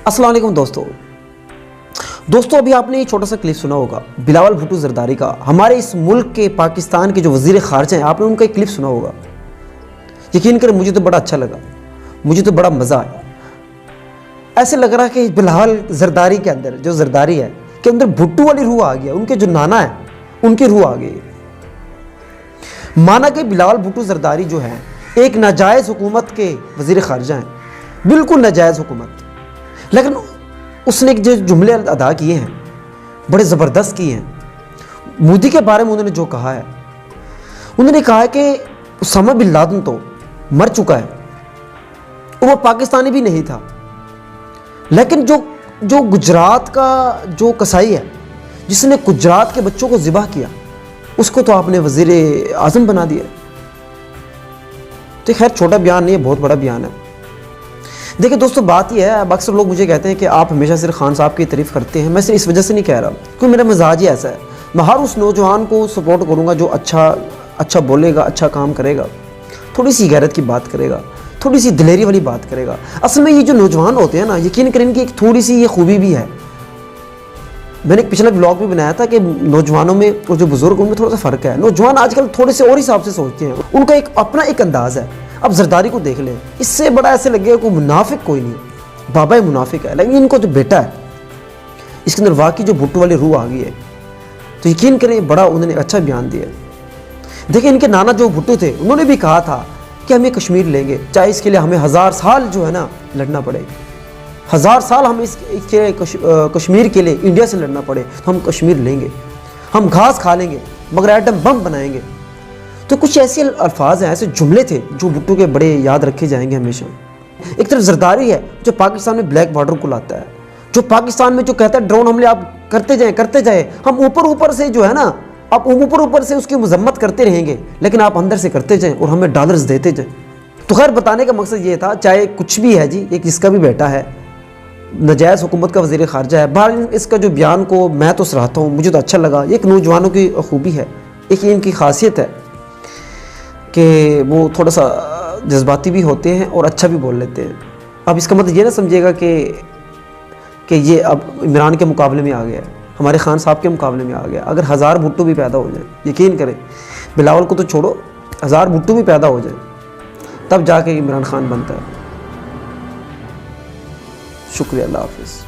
अस्सलाम वालेकुम दोस्तों अभी आपने ये छोटा सा क्लिप सुना होगा बिलावल भुट्टो जरदारी का। हमारे इस मुल्क के पाकिस्तान के जो वज़ीर ख़ारजा हैं, आपने उनका एक क्लिप सुना होगा। यकीन करें मुझे तो बड़ा अच्छा लगा, मुझे तो बड़ा मज़ा आया। ऐसे लग रहा है कि बिलावल जरदारी के अंदर, जो जरदारी है के अंदर भुट्टो वाली रूह आ गया, उनके जो नाना है उनकी रूह आ गई। माना कि बिलावल भुट्टो जरदारी जो है एक नाजायज़ हुकूमत के वज़ीर ख़ारजा हैं, बिल्कुल नाजायज़ हुकूमत, लेकिन उसने जो जुमले अदा किए हैं बड़े ज़बरदस्त किए हैं। मोदी के बारे में उन्होंने जो कहा है, उन्होंने कहा है कि उसामा बिन लादेन तो मर चुका है, वो पाकिस्तानी भी नहीं था, लेकिन जो गुजरात का जो कसाई है जिसने गुजरात के बच्चों को ज़िबा किया, उसको तो आपने वज़ीर आज़म बना दिया। तो खैर छोटा बयान नहीं है, बहुत बड़ा बयान है। देखिए दोस्तों, बात यह है, अब अक्सर लोग मुझे कहते हैं कि आप हमेशा सिर्फ खान साहब की तारीफ़ करते हैं। मैं सिर्फ इस वजह से नहीं कह रहा, क्योंकि मेरा मिजाज ही ऐसा है। मैं हर उस नौजवान को सपोर्ट करूँगा जो अच्छा बोलेगा, अच्छा काम करेगा, थोड़ी सी गैरत की बात करेगा, थोड़ी सी दिलेरी वाली बात करेगा। असल में ये जो नौजवान होते हैं ना, यकीन करें इनकी एक थोड़ी सी ये खूबी भी है। मैंने एक पिछला ब्लॉग भी बनाया था कि नौजवानों में और जो बुजुर्ग उनमें थोड़ा सा फ़र्क है। नौजवान आजकल थोड़े से और हिसाब से सोचते हैं, उनका एक अपना एक अंदाज़ है। अब जरदारी को देख लें, इससे बड़ा ऐसे लगेगा कोई मुनाफिक कोई नहीं, बाबा ही मुनाफिक है। लेकिन इनको जो बेटा है, इसके अंदर वाकई जो भुट्टो वाली रूह आ गई है, तो यकीन करें बड़ा उन्होंने अच्छा बयान दिया। देखिए इनके नाना जो भुट्टो थे, उन्होंने भी कहा था कि हम ये कश्मीर लेंगे, चाहे इसके लिए हमें 1000 साल जो है ना लड़ना पड़े, 1000 साल हमें इसके कश्मीर के लिए इंडिया से लड़ना पड़े, तो हम कश्मीर लेंगे, हम घास खा लेंगे मगर एटम बम बनाएंगे। तो कुछ ऐसे अल्फाज हैं, ऐसे जुमले थे जो भुट्टो के बड़े याद रखे जाएंगे हमेशा। एक तरफ जरदारी है जो पाकिस्तान में ब्लैक बॉर्डर को लाता है, जो पाकिस्तान में जो कहता है ड्रोन हमले आप करते जाए, हम ऊपर से जो है ना, आप ऊपर से उसकी मजम्मत करते रहेंगे, लेकिन आप अंदर से करते जाएं और हमें डॉलर्स देते जाएं। तो खैर बताने का मकसद ये था, चाहे कुछ भी है जी, एक इसका भी बेटा है, नाजायज़ हुकूमत का वज़ीर ख़ारजा है। बहरहाल इसका जो बयान को मैं तो सराहता हूँ, मुझे तो अच्छा लगा। एक नौजवानों की खूबी है, एक इनकी खासियत है कि वो थोड़ा सा जज्बाती भी होते हैं और अच्छा भी बोल लेते हैं। अब इसका मतलब ये ना समझिएगा कि ये अब इमरान के मुकाबले में आ गया, हमारे खान साहब के मुकाबले में आ गया। अगर 1000 भुट्टो भी पैदा हो जाए, यकीन करें बिलावल को तो छोड़ो, 1000 भुट्टो भी पैदा हो जाए, तब जाके इमरान खान बनता है। शुक्रिया, अल्लाह हाफ़िज़।